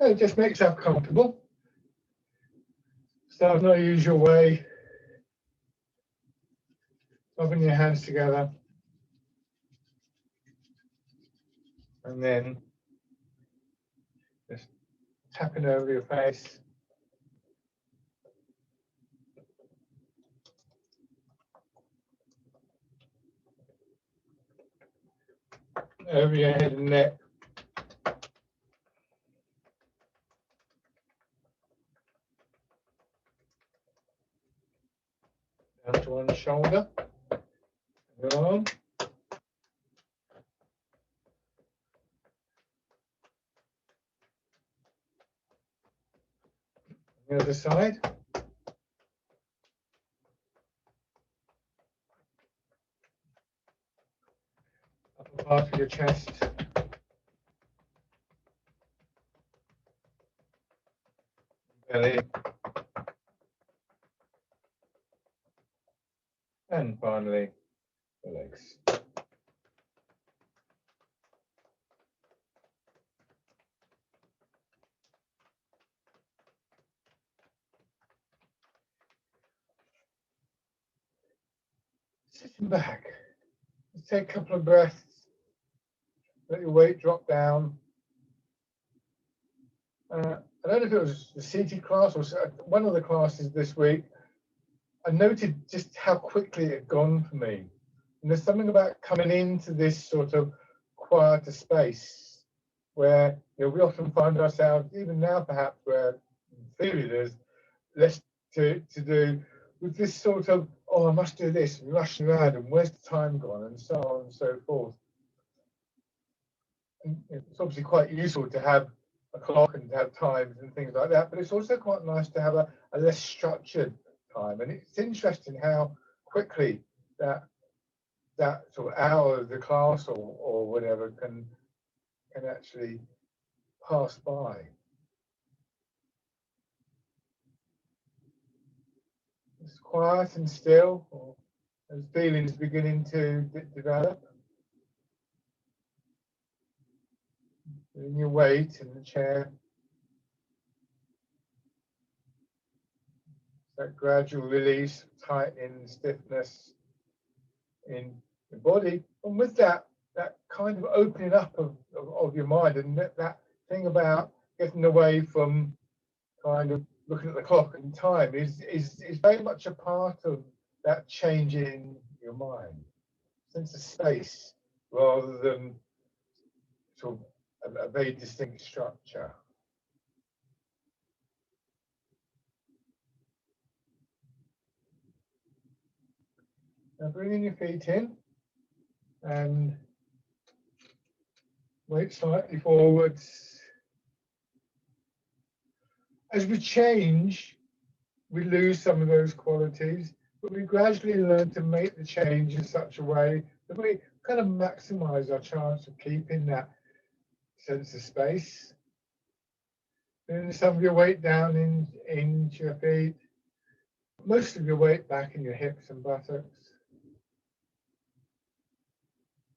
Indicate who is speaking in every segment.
Speaker 1: So just make yourself comfortable. Start in our usual way. Rubbing your hands together. And then just tapping over your face. Over your head and neck. Down to one shoulder. Your arm. The other side. Upper part of your chest. Belly. And finally, the legs. Sitting back. Just take a couple of breaths. Let your weight drop down. I don't know if it was the seated class or one of the classes this week. I noted just how quickly it had gone for me. And there's something about coming into this sort of quieter space where we often find ourselves, even now perhaps, where in theory there's less to do, with this sort of, oh, I must do this, and rushing around, and where's the time gone, and so on and so forth. And it's obviously quite useful to have a clock and to have times and things like that, but it's also quite nice to have a less structured time. And it's interesting how quickly that sort of hour of the class or whatever can actually pass by. It's quiet and still, or as feelings beginning to develop. In your weight in the chair. That gradual release, tightening, stiffness in the body. And with that kind of opening up of your mind, and that thing about getting away from kind of looking at the clock and time is very much a part of that change in your mind. Sense of space rather than sort of a very distinct structure. Now bringing your feet in and weight slightly forwards. As we change, we lose some of those qualities, but we gradually learn to make the change in such a way that we kind of maximize our chance of keeping that sense of space. Bring some of your weight down into your feet, most of your weight back in your hips and buttocks.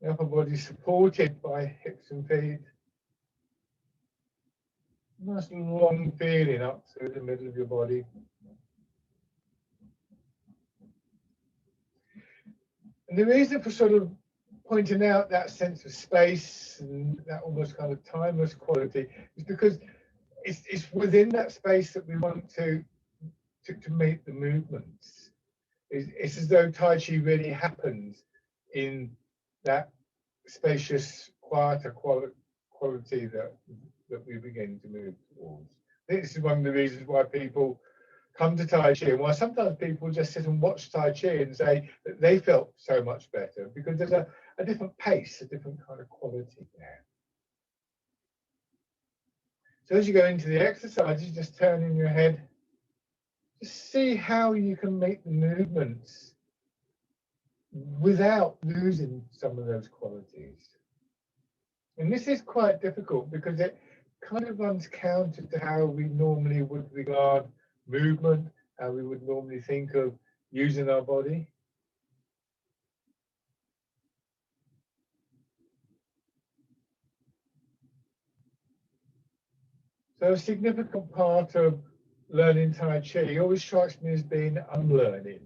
Speaker 1: The upper body supported by hips and feet. Nice long feeling up through the middle of your body. And the reason for sort of pointing out that sense of space and that almost kind of timeless quality is because it's within that space that we want to make the movements. It's as though Tai Chi really happens in that spacious, quieter quality that we begin to move towards. I think this is one of the reasons why people come to Tai Chi and why sometimes people just sit and watch Tai Chi and say that they felt so much better, because there's a different pace, a different kind of quality there. So as you go into the exercises, just turning your head, just see how you can make the movements without losing some of those qualities. And this is quite difficult because it kind of runs counter to how we normally would regard movement, how we would normally think of using our body. So a significant part of learning Tai Chi always strikes me as being unlearning.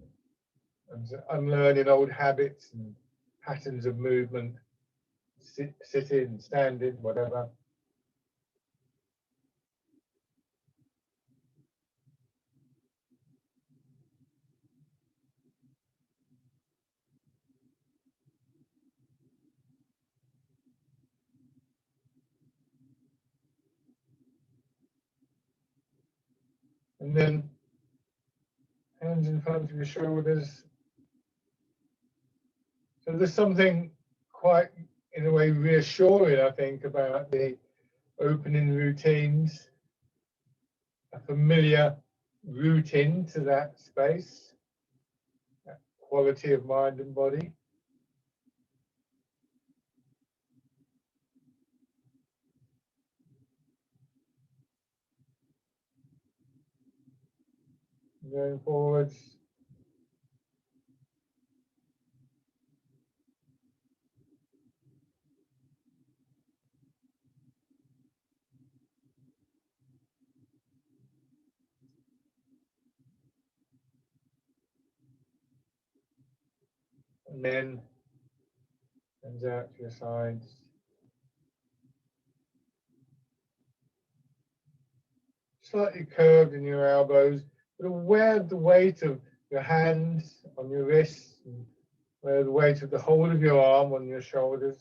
Speaker 1: And unlearning old habits and patterns of movement, sitting, standing, whatever. And then hands in front of your shoulders. So there's something quite, in a way, reassuring, I think, about the opening routines, a familiar route into that space, that quality of mind and body. Going forwards. And then hands out to your sides. Slightly curved in your elbows, but aware of the weight of your hands on your wrists, and aware of the weight of the whole of your arm on your shoulders.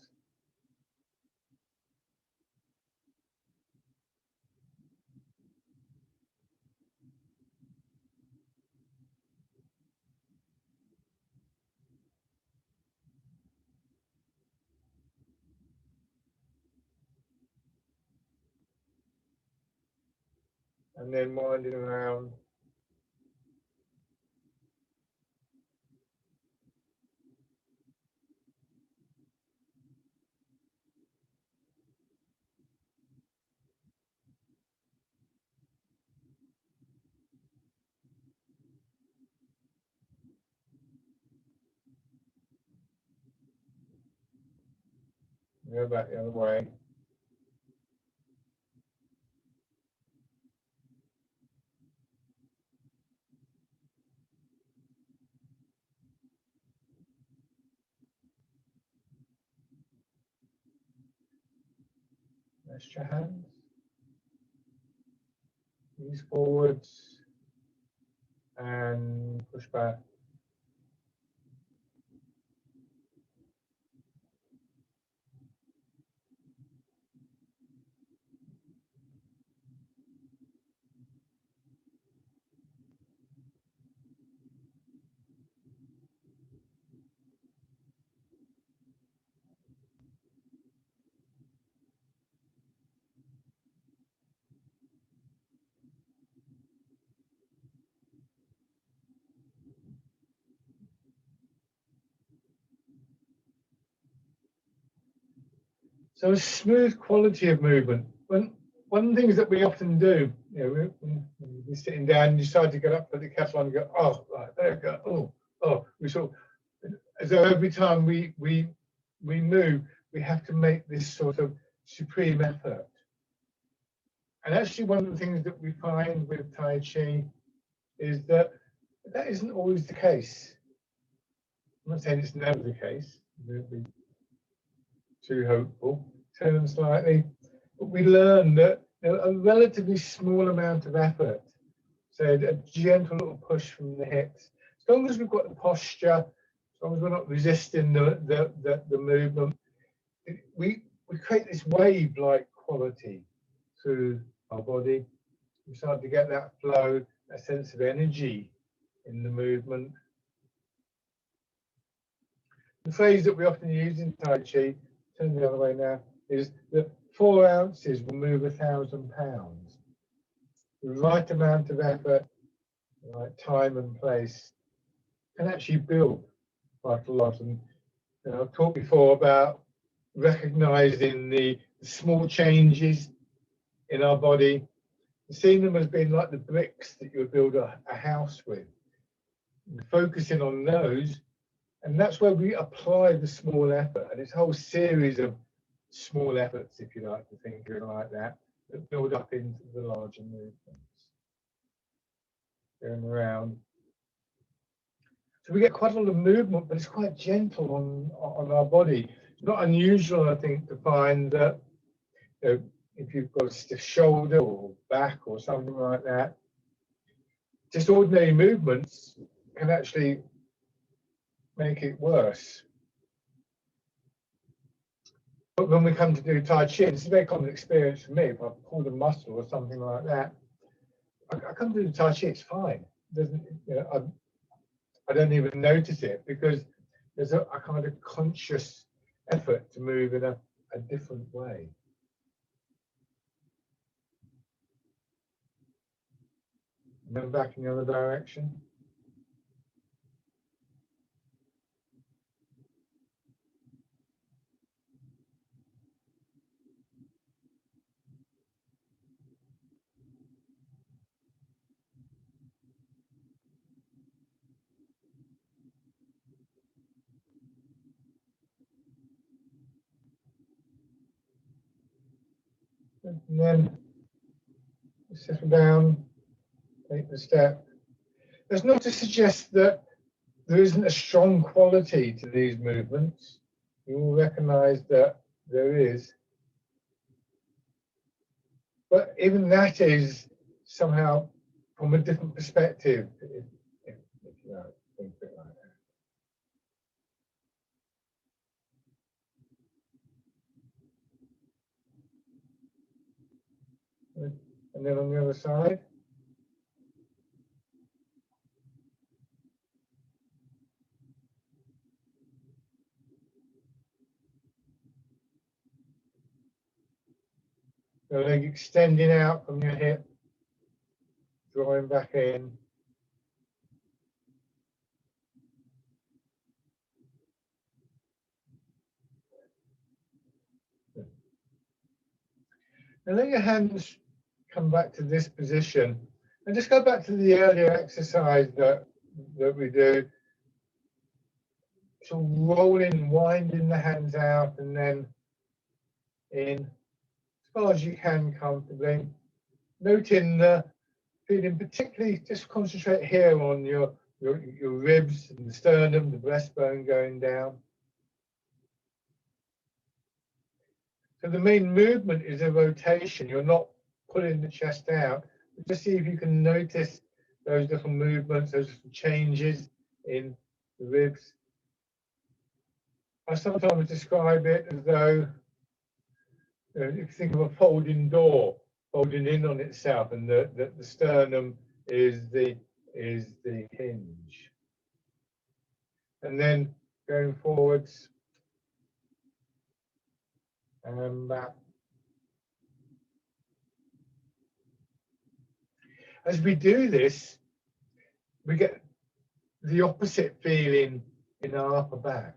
Speaker 1: And then winding around. Go back the other way. Rest your hands. Knees forwards and push back. So a smooth quality of movement. One of the things that we often do, when you're sitting down and you decide to get up for the kettle and go, oh, right, there you go, we sort of, as though every time we move, we have to make this sort of supreme effort. And actually, one of the things that we find with Tai Chi is that isn't always the case. I'm not saying it's never the case. Don't be too hopeful. Turn slightly. But we learn that a relatively small amount of effort, so a gentle little push from the hips, as long as we've got the posture, as long as we're not resisting the movement, we create this wave-like quality through our body. We start to get that flow, that sense of energy in the movement. The phrase that we often use in Tai Chi, turn the other way now, is that 4 ounces will move 1,000 pounds. The right amount of effort, the right time and place can actually build quite a lot. And I've talked before about recognizing the small changes in our body, seeing them as being like the bricks that you would build a house with, and focusing on those. And that's where we apply the small effort. And it's a whole series of small efforts, if you like to think of it like that. that build up into the larger movements. Going around. So we get quite a lot of movement, but it's quite gentle on our body. It's not unusual, I think, to find that, you know, if you've got a stiff shoulder or back or something like that, just ordinary movements can actually make it worse. But when we come to do Tai Chi, it's a very common experience for me. If I've pulled a muscle or something like that, I come to do Tai Chi, it's fine. It doesn't, you know, I don't even notice it because there's a kind of conscious effort to move in a different way. And then back in the other direction. And then settle down, take the step. That's not to suggest that there isn't a strong quality to these movements. You will recognize that there is. But even that is somehow from a different perspective, if you know, think of it like that. And then on the other side. The leg extending out from your hip, drawing back in. And let your hands come back to this position. And just go back to the earlier exercise that we do. So rolling, winding the hands out and then in as far as you can comfortably. Noting the feeling, particularly just concentrate here on your ribs and the sternum, the breastbone going down. So the main movement is a rotation. You're not pulling the chest out. Just see if you can notice those little movements, those little changes in the ribs. I sometimes describe it as though, you know, if you think of a folding door, folding in on itself, and the sternum is the hinge. And then going forwards and back. As we do this, we get the opposite feeling in our upper back.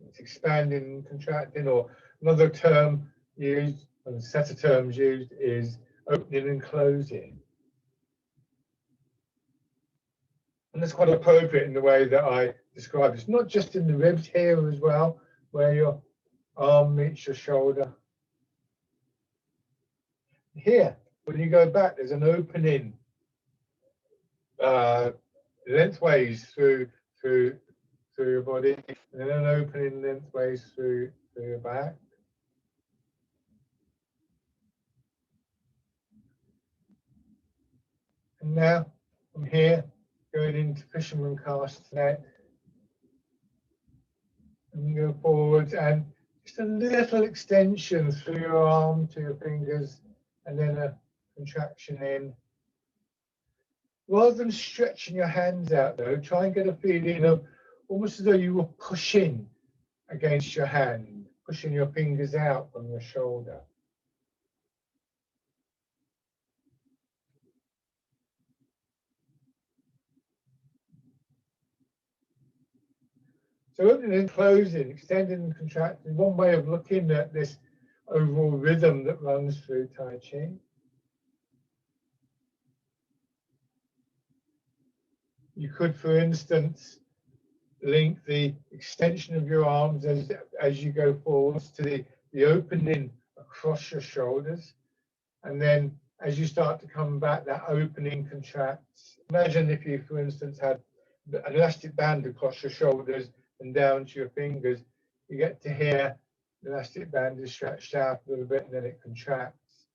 Speaker 1: It's expanding and contracting, or another term used, and a set of terms used, is opening and closing. And that's quite appropriate in the way that I describe it. It's not just in the ribs here as well, where your arm meets your shoulder. Here, when you go back, there's an opening lengthways through your body, and then an opening lengthways through your back. And now, from here, going into fisherman cast neck, and go forwards, and just a little extension through your arm to your fingers, and then a contraction in. Rather than stretching your hands out, though, try and get a feeling of almost as though you were pushing against your hand, pushing your fingers out from your shoulder. So opening and closing, extending and contracting, one way of looking at this overall rhythm that runs through Tai Chi. You could, for instance, link the extension of your arms as you go forwards to the the opening across your shoulders. And then as you start to come back, that opening contracts. Imagine if you, for instance, had an elastic band across your shoulders and down to your fingers. You get to hear the elastic band is stretched out a little bit and then it contracts.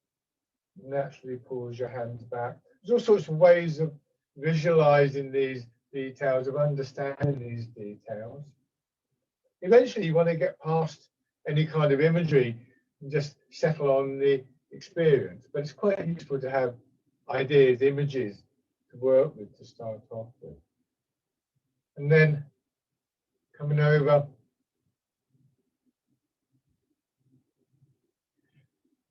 Speaker 1: Naturally pulls your hands back. There's all sorts of ways of visualizing these details, of understanding these details. Eventually, you want to get past any kind of imagery and just settle on the experience. But it's quite useful to have ideas, images to work with to start off with. And then coming over.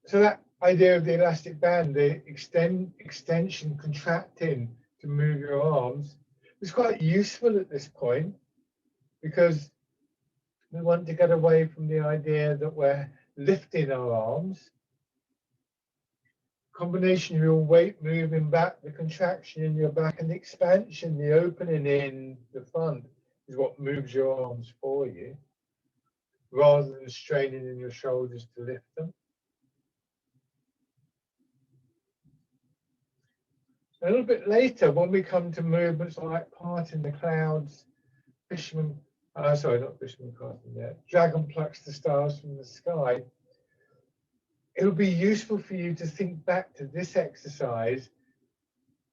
Speaker 1: So that idea of the elastic band, the extension, contracting to move your arms, is quite useful at this point because we want to get away from the idea that we're lifting our arms. Combination of your weight moving back, the contraction in your back, and the expansion, the opening in the front is what moves your arms for you, rather than straining in your shoulders to lift them. A little bit later, when we come to movements like parting the clouds, fisherman, sorry, not fisherman casting yet, dragon plucks the stars from the sky, it'll be useful for you to think back to this exercise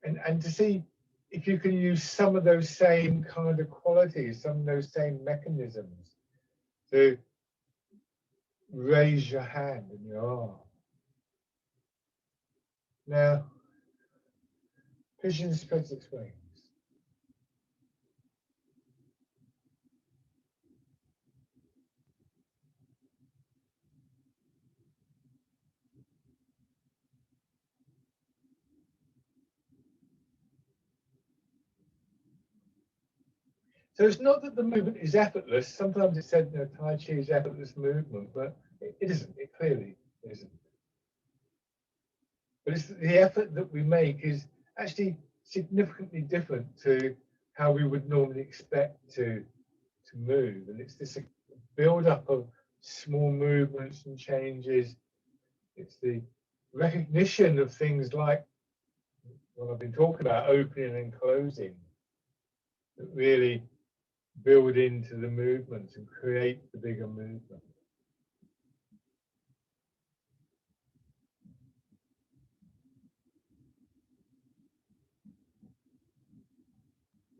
Speaker 1: and to see if you can use some of those same kind of qualities, some of those same mechanisms to raise your hand and your arm. Now, pigeon spreads its wings. So it's not that the movement is effortless. Sometimes it's said, Tai Chi is effortless movement, but it isn't. It clearly isn't. But it's the effort that we make is actually significantly different to how we would normally expect to move. And it's this build-up of small movements and changes. It's the recognition of things like what I've been talking about, opening and closing, that really build into the movements and create the bigger movement.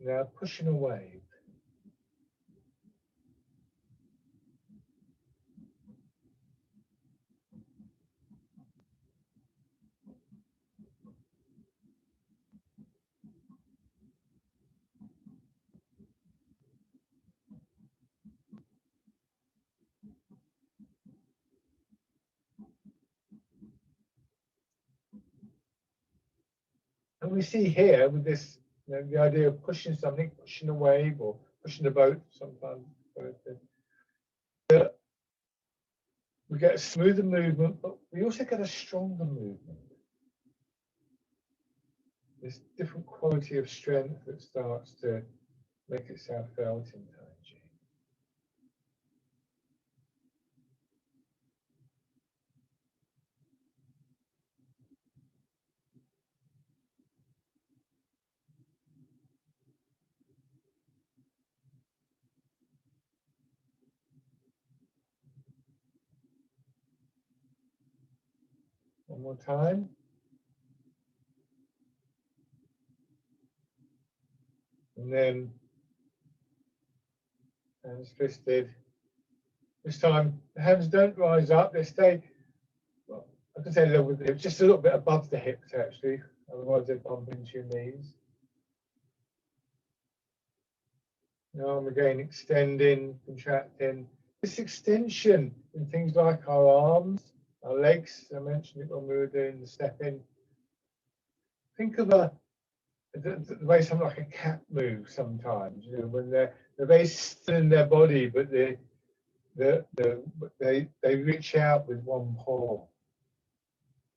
Speaker 1: Now pushing away. And we see here with this, the idea of pushing something, pushing a wave or pushing a boat sometimes. We get a smoother movement, but we also get a stronger movement. This different quality of strength that starts to make itself felt in Tai Chi. One more time. And then hands twisted. This time the hands don't rise up, they stay, well, I can say level with the hips, just a little bit above the hips actually, otherwise they bump into your knees. The arm again extending, contracting. This extension in things like our arms, our legs, I mentioned it when we were doing the step in. Think of the way something like a cat moves sometimes, when they're very still in their body, but they reach out with one paw.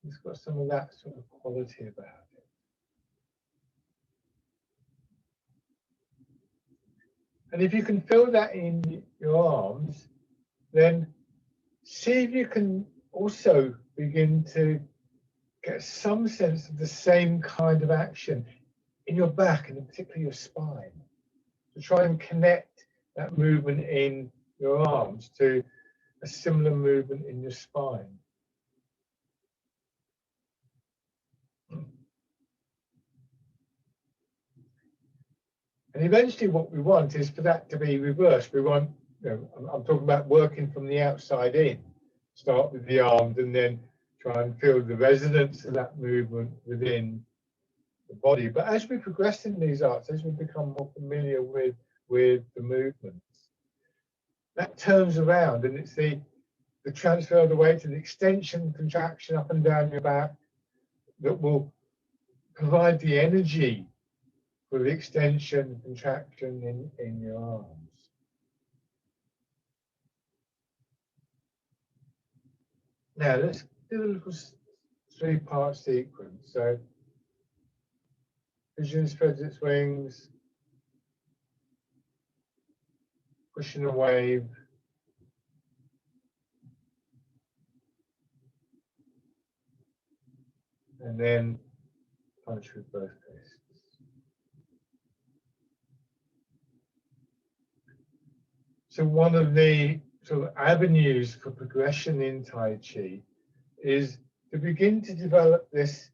Speaker 1: It's got some of that sort of quality about it. And if you can feel that in your arms, then see if you can also begin to get some sense of the same kind of action in your back and particularly your spine. To try and connect that movement in your arms to a similar movement in your spine. And eventually what we want is for that to be reversed. We want, I'm talking about working from the outside in. Start with the arms and then try and feel the resonance of that movement within the body. But as we progress in these arts, as we become more familiar with the movements, that turns around and it's the transfer of the weight and the extension, contraction up and down your back that will provide the energy for the extension, contraction in your arms. Now let's do a little 3-part sequence. So pigeon spreads its wings, pushing a wave, and then punch with both fists. So one of the sort of avenues for progression in Tai Chi is to begin to develop this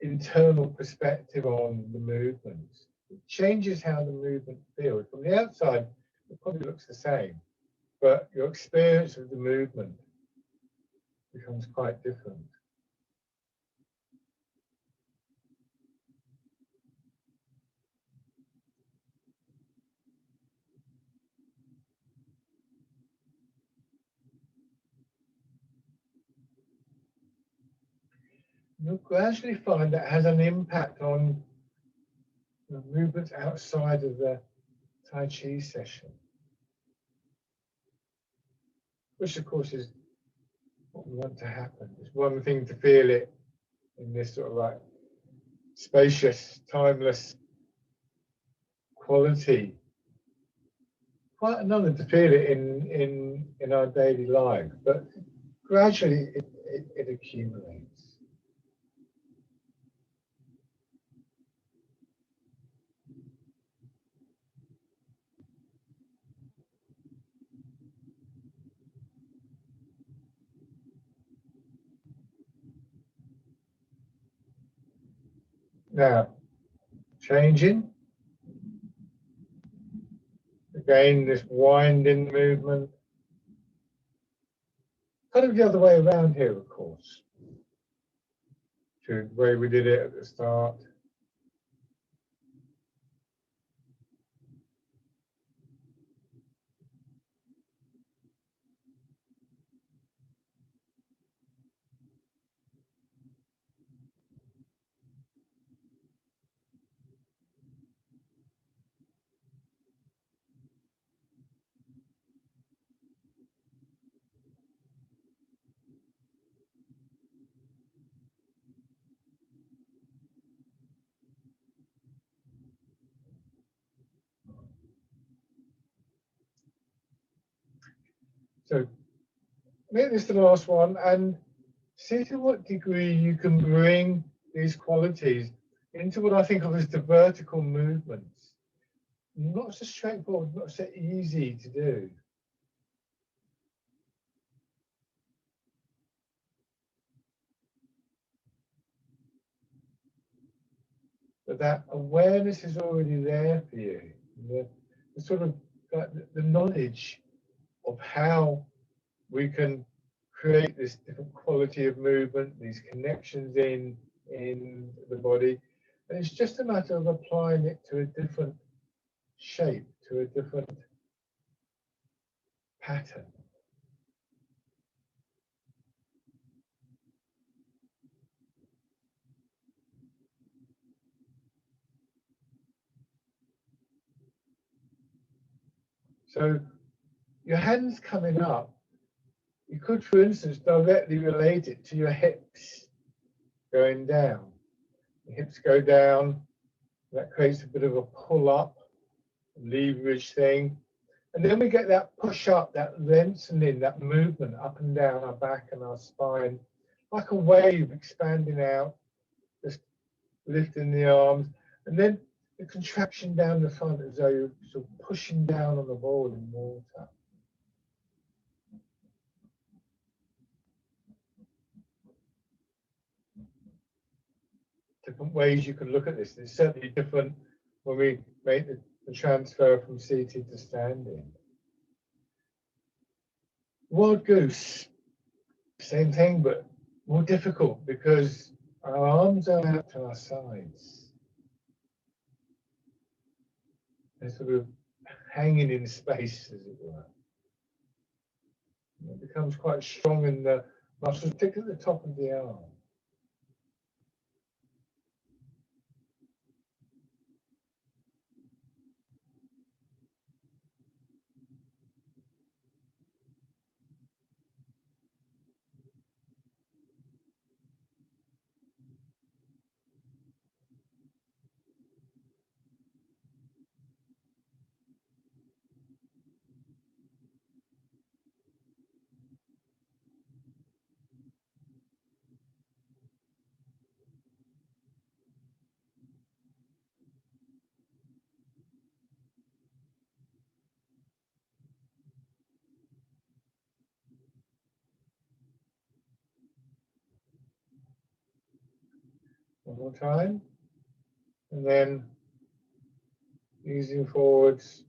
Speaker 1: internal perspective on the movements. It changes how the movement feels. From the outside, it probably looks the same, but your experience of the movement becomes quite different. You'll gradually find that has an impact on the movements outside of the Tai Chi session, which of course is what we want to happen. It's one thing to feel it in this sort of like spacious, timeless quality. Quite another to feel it in our daily life, but gradually it accumulates. Now, changing. Again, this winding movement. Kind of the other way around here, of course, to the way we did it at the start. So make this the last one and see to what degree you can bring these qualities into what I think of as the vertical movements. Not so straightforward, not so easy to do. But that awareness is already there for you. The sort of the knowledge of how we can create this different quality of movement, these connections in the body. And it's just a matter of applying it to a different shape, to a different pattern. So your hands coming up, you could, for instance, directly relate it to your hips going down. The hips go down, that creates a bit of a pull up, leverage thing. And then we get that push up, that lengthening, that movement up and down our back and our spine, like a wave expanding out, just lifting the arms. And then the contraction down the front as though you're sort of pushing down on the ball in water. Different ways you can look at this. It's certainly different when we make the transfer from seated to standing. Wild goose, same thing, but more difficult because our arms are out to our sides. They're sort of hanging in space, as it were. It becomes quite strong in the muscles, particularly at the top of the arm. One more time. And then easing forwards.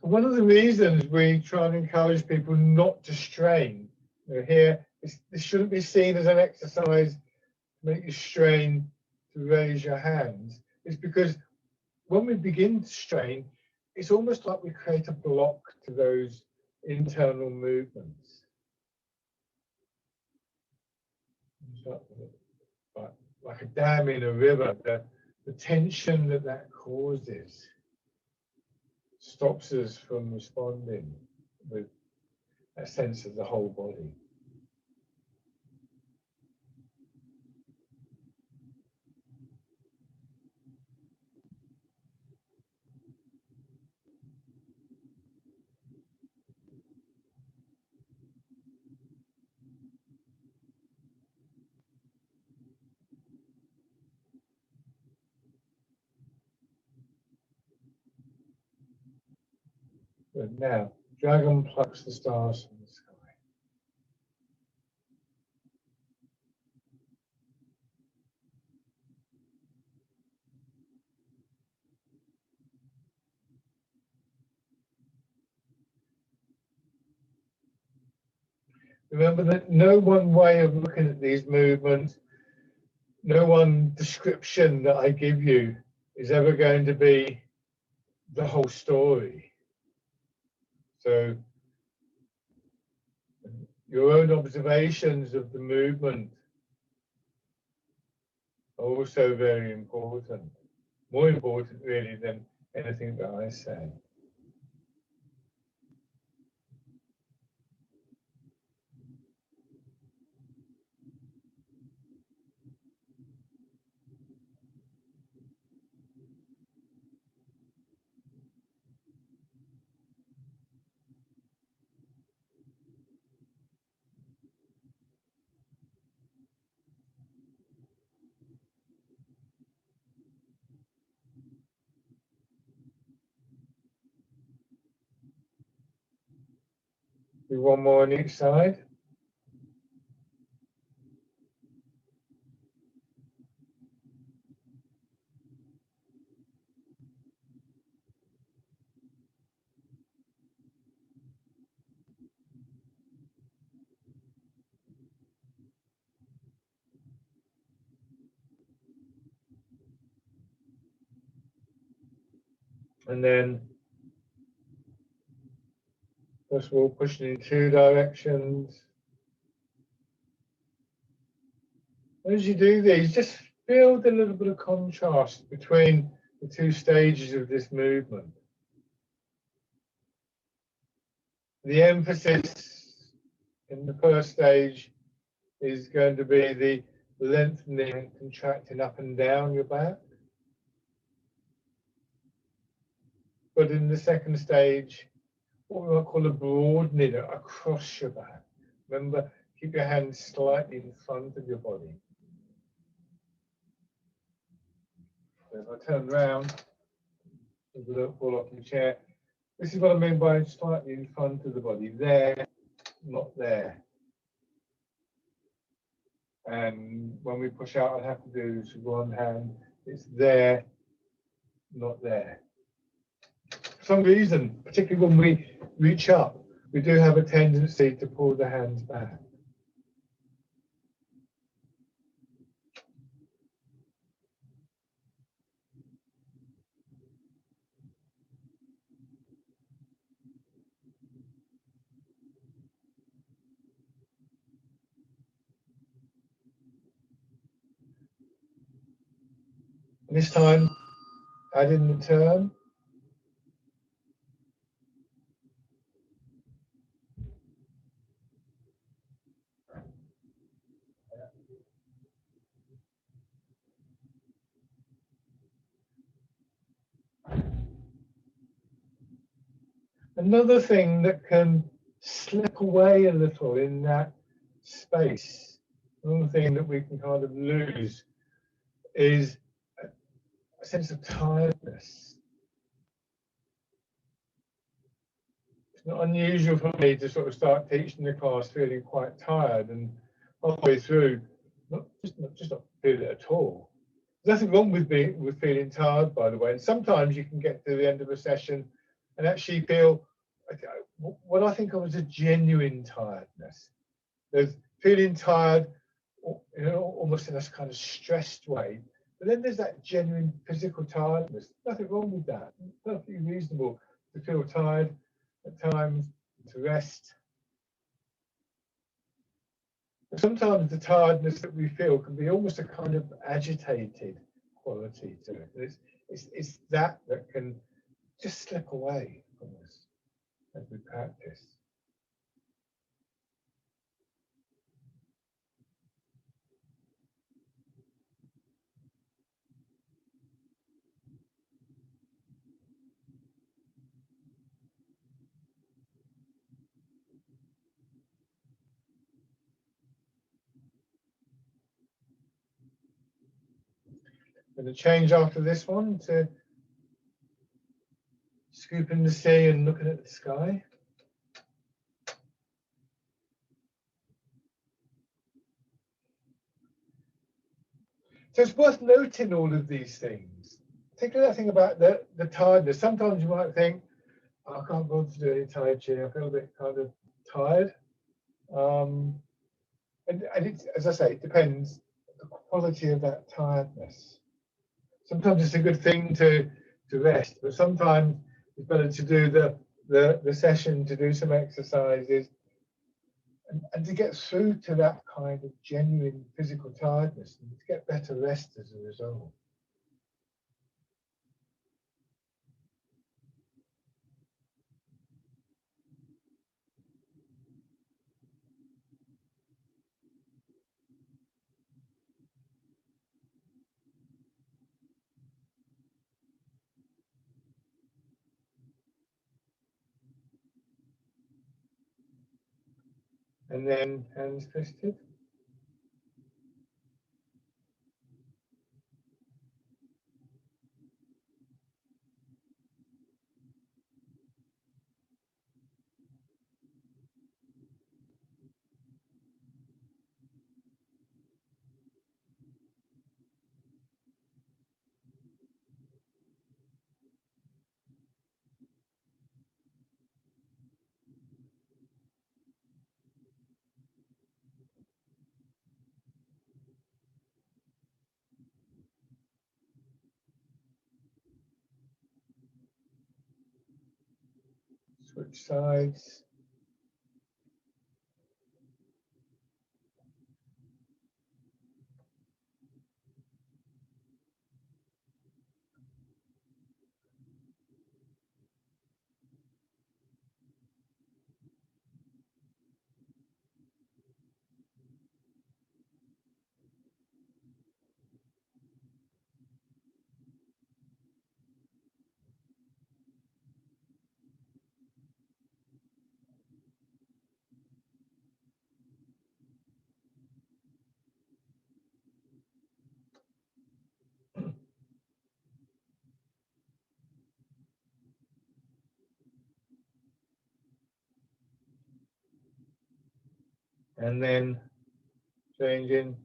Speaker 1: So one of the reasons we try and encourage people not to strain, here, this shouldn't be seen as an exercise to make you strain to raise your hands. It's because when we begin to strain, it's almost like we create a block to those internal movements. Like a dam in a river, the tension that causes stops us from responding with a sense of the whole body. Good. Now, dragon plucks the stars from the sky. Remember that no one way of looking at these movements, no one description that I give you is ever going to be the whole story. So your own observations of the movement are also very important, more important really than anything that I say. Do one more on each side. And then, first of all, pushing in two directions. As you do these, just build a little bit of contrast between the two stages of this movement. The emphasis in the first stage is going to be the lengthening and contracting up and down your back. But in the second stage, what we might call a broadening across your back. Remember, keep your hands slightly in front of your body. So if I turn around, if you don't fall off your chair, this is what I mean by slightly in front of the body. There, not there. And when we push out, I have to do this with one hand. It's there, not there. For some reason, particularly when we reach up, we do have a tendency to pull the hands back. This time, add in the turn. Another thing that can slip away a little in that space, another thing that we can kind of lose is a sense of tiredness. It's not unusual for me to sort of start teaching the class feeling quite tired and halfway through, not feel it at all. There's nothing wrong with feeling tired, by the way. And sometimes you can get to the end of a session and actually feel what I think of as a genuine tiredness. There's feeling tired, almost in a kind of stressed way. But then there's that genuine physical tiredness. Nothing wrong with that. It's perfectly reasonable to feel tired at times, to rest. But sometimes the tiredness that we feel can be almost a kind of agitated quality to it. It's that can just slip away from us as we practice. I'm going to change after this one to scooping the sea and looking at the sky. So it's worth noting all of these things, particularly that thing about the tiredness. Sometimes you might think, oh, I can't bother to do any Tai Chi, I feel a bit kind of tired. And it's, as I say, it depends on the quality of that tiredness. Sometimes it's a good thing to rest, but sometimes it's better to do the session, to do some exercises, and to get through to that kind of genuine physical tiredness and to get better rest as a result. And then hands twisted. Switch sides. and then changing.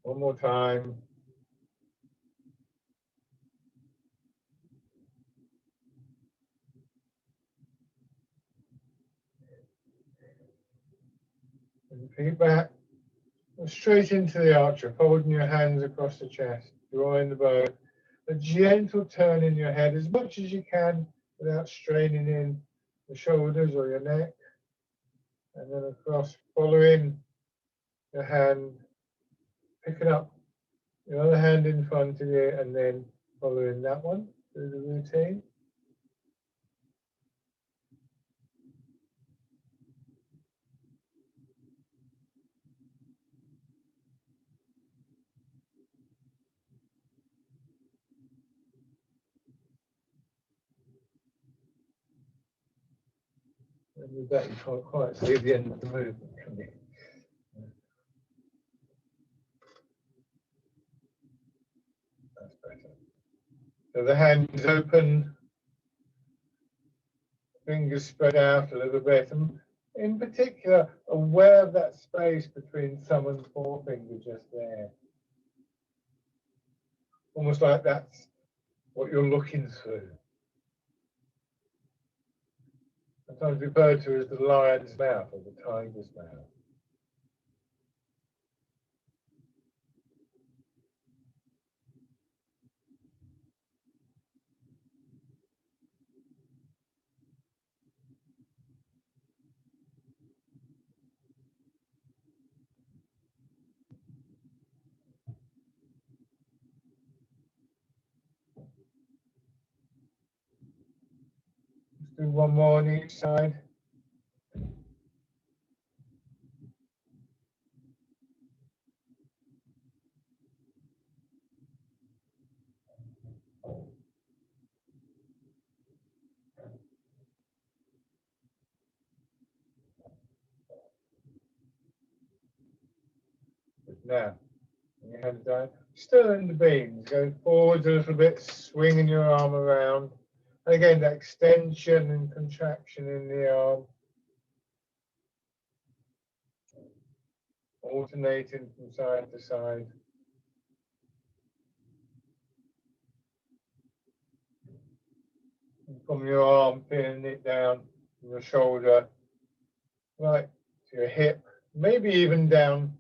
Speaker 1: One more time. And feet back. Straight into the archer, folding your hands across the chest, drawing the bow. A gentle turn in your head as much as you can without straining in the shoulders or your neck. And then across, following your hand, picking up your other hand in front of you and then following that one through the routine. And with that, you can't quite see the end of the movement, can you? That's better. So the hand is open, fingers spread out a little bit, and in particular, aware of that space between thumb and forefinger just there. Almost like that's what you're looking through. Sometimes referred to as the lion's mouth or the tiger's mouth. Let's do one more on each side. Now, your hands down, stirring the beans, going forwards a little bit, swinging your arm around. And again, that extension and contraction in the arm. Alternating from side to side. And from your arm, pinning it down from your shoulder, right to your hip, maybe even down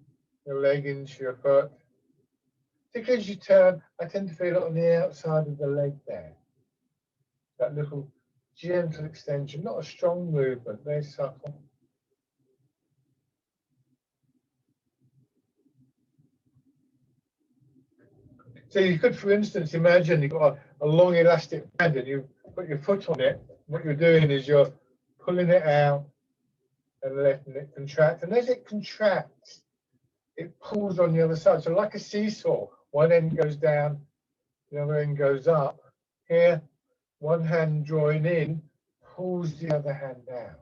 Speaker 1: your leg into your foot. Particularly as you turn, I tend to feel it on the outside of the leg there. That little gentle extension, not a strong movement, very subtle. So you could, for instance, imagine you've got a long elastic band and you put your foot on it. What you're doing is you're pulling it out and letting it contract. And as it contracts, it pulls on the other side. So like a seesaw, one end goes down, the other end goes up. Here, one hand drawing in, pulls the other hand down.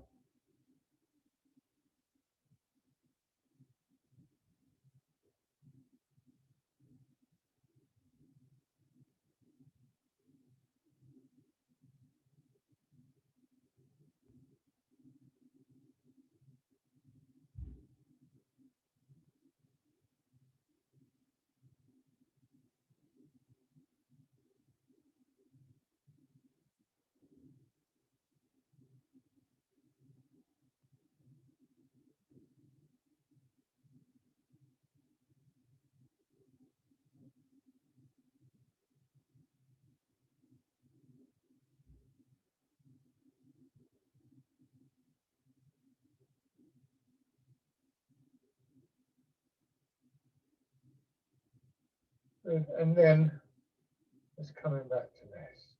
Speaker 1: And then it's coming back to rest.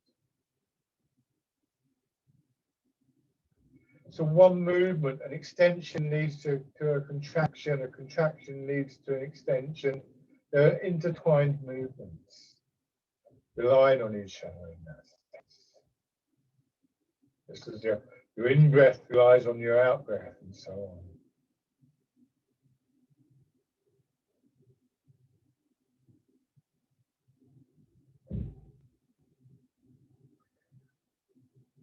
Speaker 1: So one movement, an extension leads to a contraction leads to an extension. They're intertwined movements, relying on each other in that sense. Just as your in-breath relies on your out-breath and so on.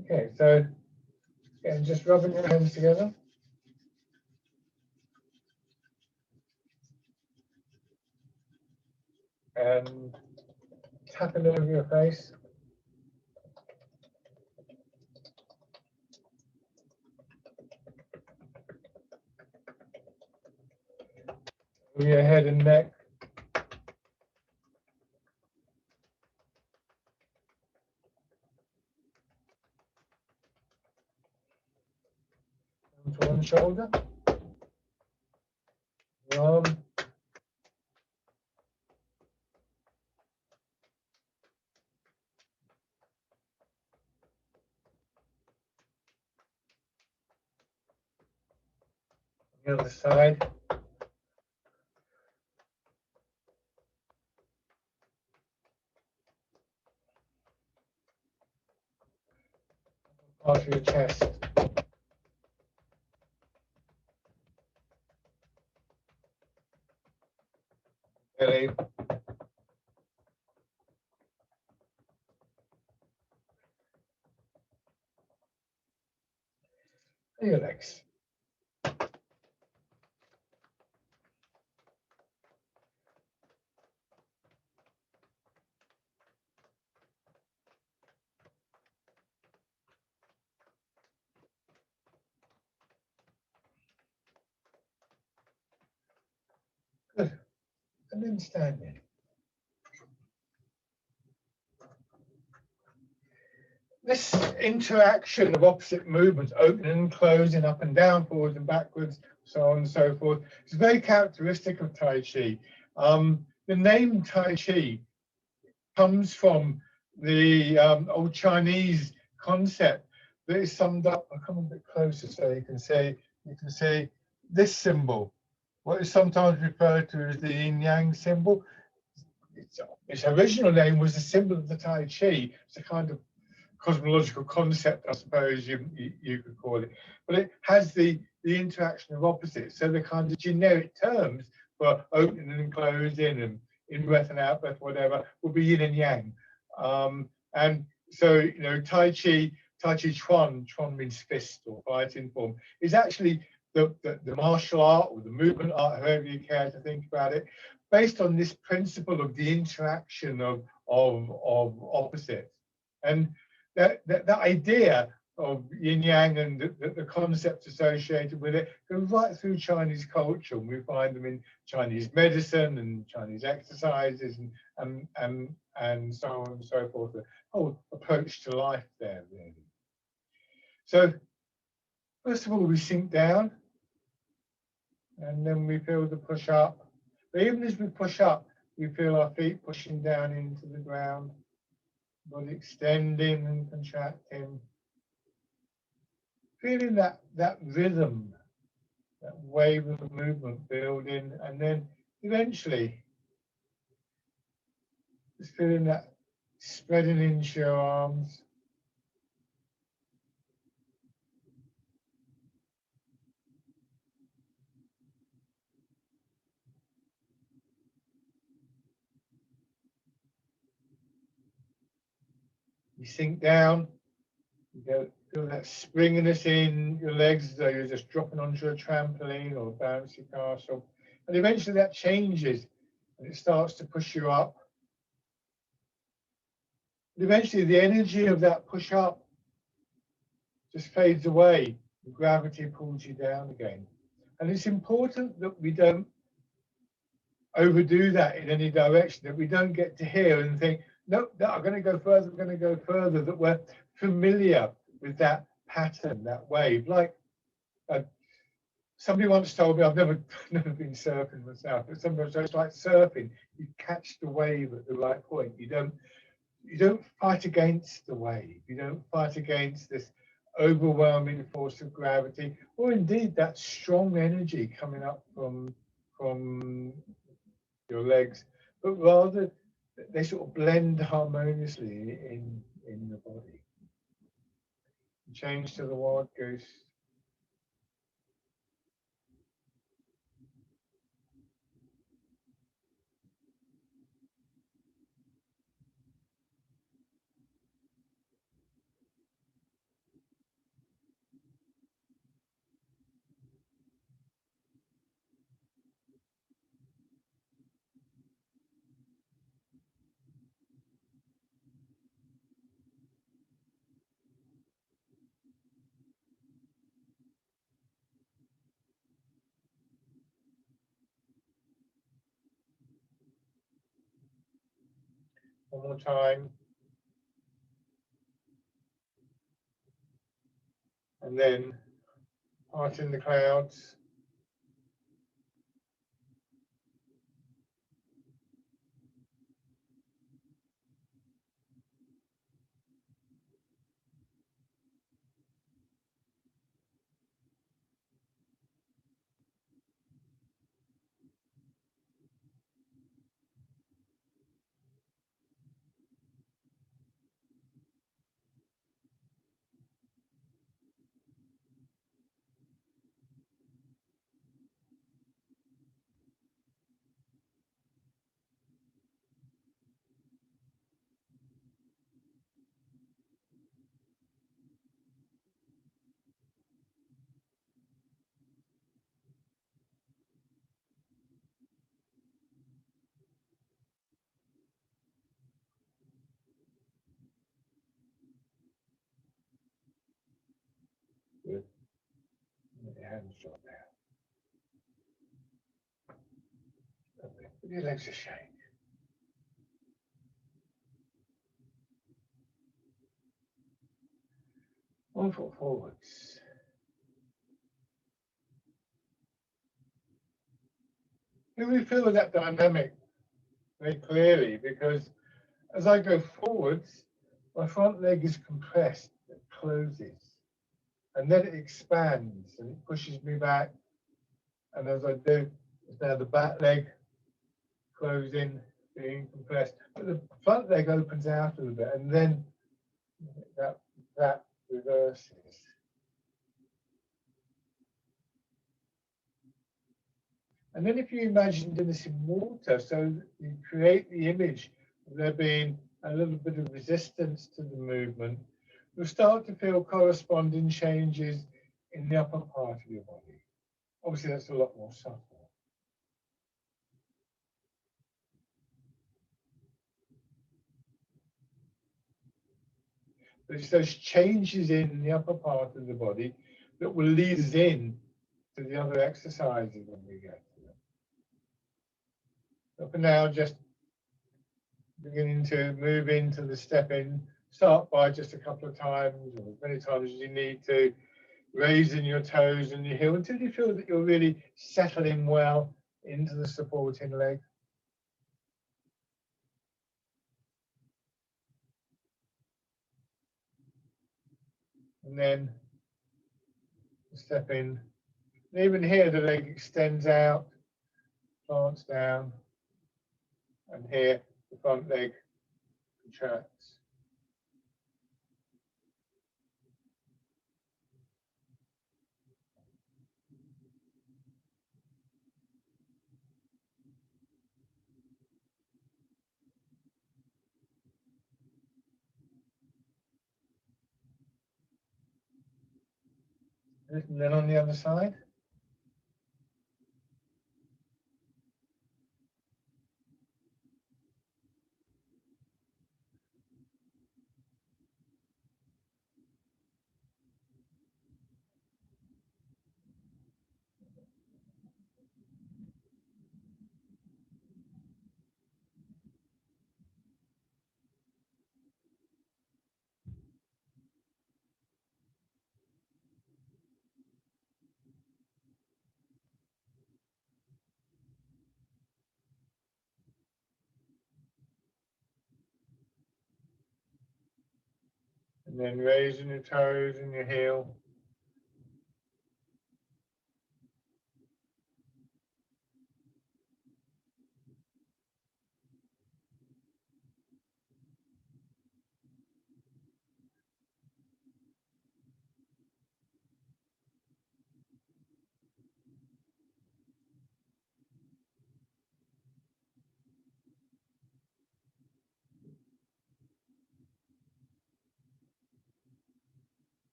Speaker 1: Okay, so again, just rubbing your hands together. And tapping over your face. Over your head and neck. To one shoulder. Arm. The other side. Part of your chest. Belly. And your legs. Good. And then standing. This interaction of opposite movements, opening and closing, up and down, forwards and backwards, so on and so forth, is very characteristic of Tai Chi. The name Tai Chi comes from the old Chinese concept that is summed up. I'll come a bit closer so you can say this symbol, what is sometimes referred to as the yin yang symbol. Its original name was the symbol of the Tai Chi. It's a kind of cosmological concept, I suppose you could call it, but it has the interaction of opposites. So the kind of generic terms for opening and closing and in breath and out breath, whatever, would be yin and yang. And so, you know, Tai Chi Chuan means fist or fighting form, is actually the martial art or the movement art, however you care to think about it, based on this principle of the interaction of opposites. And that idea of yin yang and the concepts associated with it go right through Chinese culture. And we find them in Chinese medicine and Chinese exercises and so on and so forth. The whole approach to life there, really. So first of all, we sink down and then we feel the push up. But even as we push up, we feel our feet pushing down into the ground. Body extending and contracting, feeling that rhythm, that wave of movement building, and then eventually just feeling that spreading into your arms. You sink down, you feel that springiness in your legs as though you're just dropping onto a trampoline or a bouncy castle. And eventually that changes and it starts to push you up. And eventually the energy of that push up just fades away. The gravity pulls you down again. And it's important that we don't overdo that in any direction, that we don't get to here and think, no, I'm going to go further, I'm going to go further, that we're familiar with that pattern, that wave. Like somebody once told me, I've never been surfing myself, but somebody said it's like surfing. You catch the wave at the right point. You don't fight against the wave. You don't fight against this overwhelming force of gravity, or indeed that strong energy coming up from your legs, but rather they sort of blend harmoniously in the body. Change to the wild goose. One more time. And then parting the clouds. Good. Let your hands drop down. Lovely. Give your legs a shake. One foot forwards. Can we feel that dynamic very clearly? Because as I go forwards, my front leg is compressed, it closes, and then it expands and it pushes me back. And as I do, it's now the back leg closing, being compressed, but the front leg opens out a little bit, and then that reverses. And then if you imagine doing this in water, so you create the image of there being a little bit of resistance to the movement, you'll start to feel corresponding changes in the upper part of your body. Obviously, that's a lot more subtle. But it's those changes in the upper part of the body that will lead us in to the other exercises when we get to them. So for now, just beginning to move into the step in. Start by just a couple of times, or as many times as you need to, raising your toes and your heel until you feel that you're really settling well into the supporting leg. And then step in. And even here, the leg extends out, plants down, and here the front leg contracts. And then on the other side. And then raising your toes and your heel.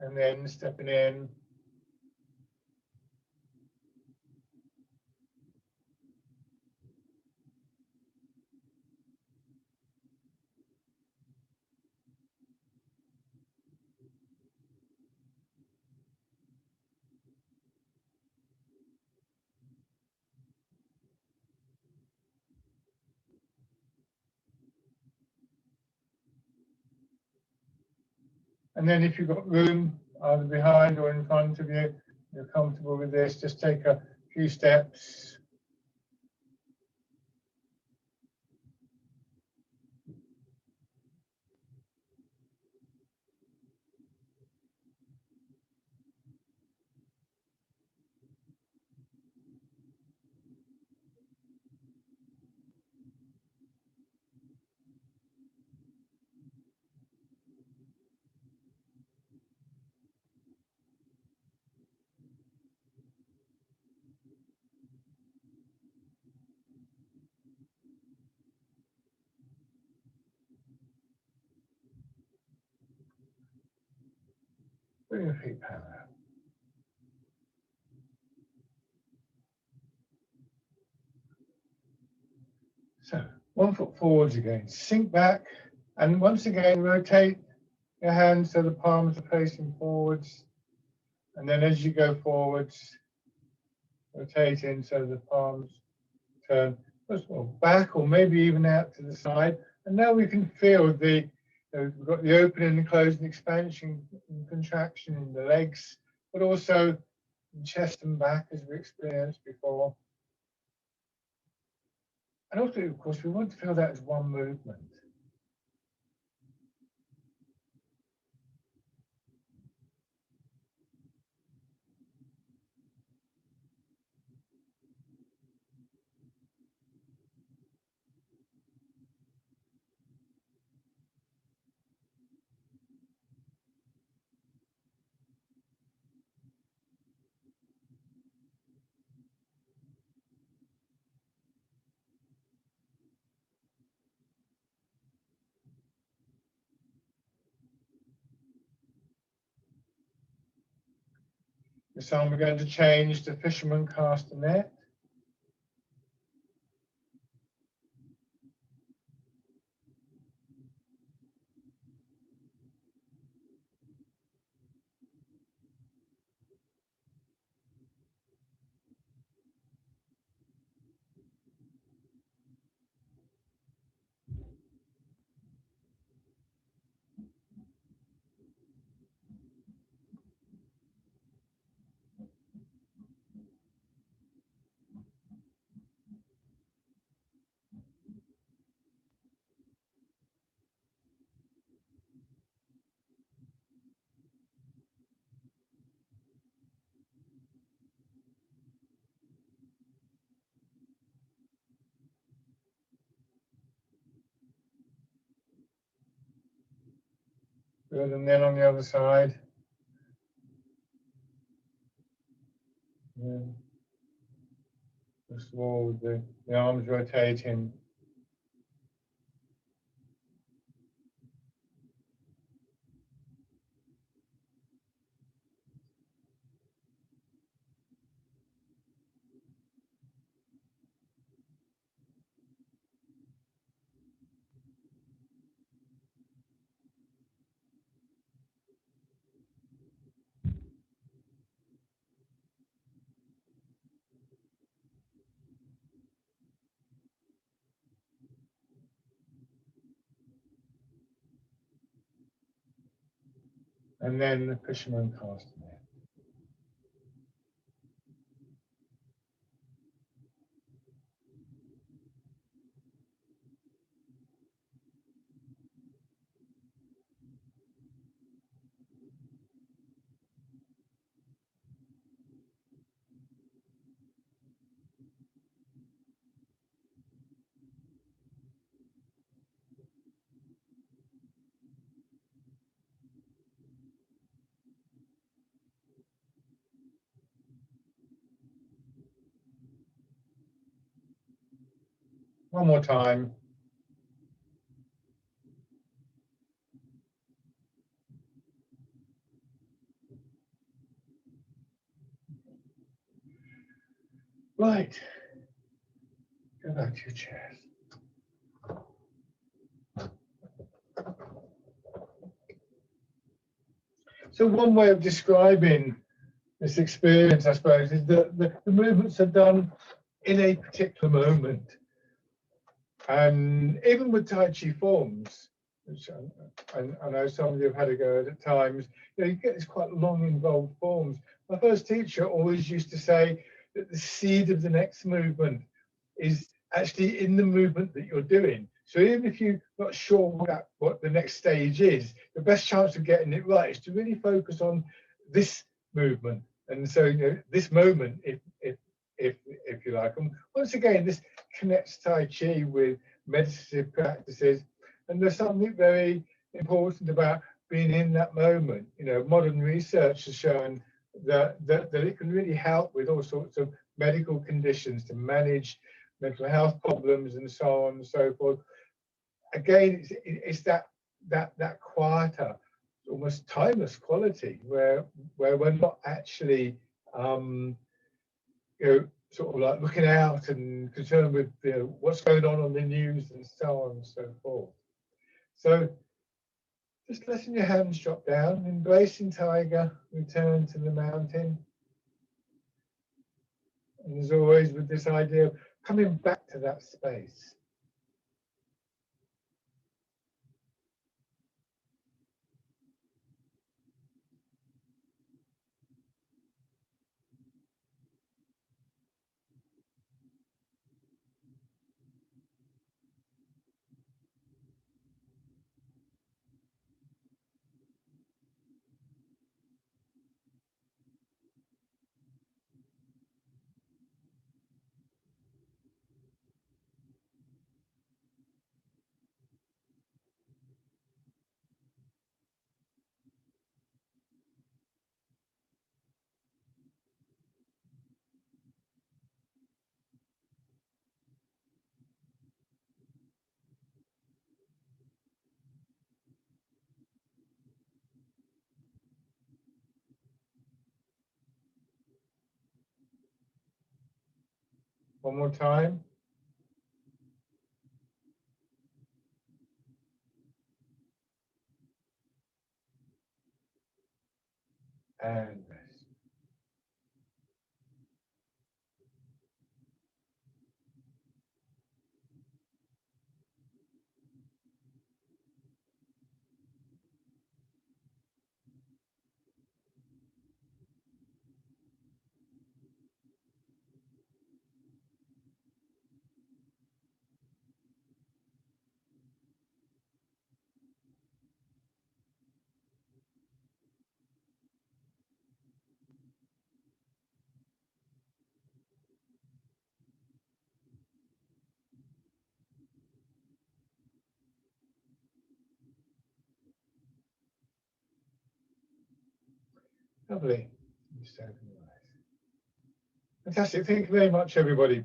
Speaker 1: And then stepping in. And then if you've got room either behind or in front of you, you're comfortable with this, just take a few steps. Bring your feet parallel. So 1 foot forwards again, sink back, and once again rotate your hands so the palms are facing forwards. And then as you go forwards, rotate in so the palms turn first of all back or maybe even out to the side. And now we can feel we've got the opening and closing, expansion and contraction in the legs, but also in chest and back as we experienced before. And also, of course, we want to feel that as one movement. This time we're going to change to fisherman castanet. Good, and then on the other side. Yeah. First of all, with the arms rotating. And then the fisherman castanet. One more time. Right. Go back to your chairs. So one way of describing this experience, I suppose, is that the movements are done in a particular moment. And even with Tai Chi forms, which I know some of you have had a go at times, you get these quite long, involved forms. My first teacher always used to say that the seed of the next movement is actually in the movement that you're doing. So even if you're not sure what the next stage is, the best chance of getting it right is to really focus on this movement. And so, this moment, if you like. And once again, this connects Tai Chi with meditative practices. And there's something very important about being in that moment. Modern research has shown that it can really help with all sorts of medical conditions, to manage mental health problems and so on and so forth. Again, it's that quieter, almost timeless quality where we're not actually sort of like looking out and concerned with what's going on the news and so on and so forth. So just letting your hands drop down, embracing tiger, return to the mountain. And as always, with this idea of coming back to that space. One more time. And rest. Lovely. Fantastic. Thank you very much, everybody.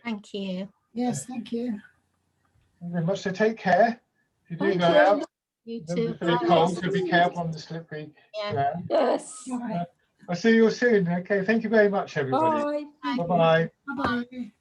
Speaker 2: Thank you.
Speaker 3: Yes, thank you.
Speaker 1: Thank you very much. So take care. If you do
Speaker 3: Thank
Speaker 1: go
Speaker 3: you.
Speaker 1: out,
Speaker 2: You
Speaker 1: it's
Speaker 2: too.
Speaker 1: very cold, so be careful on the slippery ground.
Speaker 4: Yes.
Speaker 3: Bye.
Speaker 1: I'll see you all soon. Okay, thank you very much, everybody.
Speaker 4: Bye.
Speaker 1: Bye-bye.
Speaker 3: Bye-bye.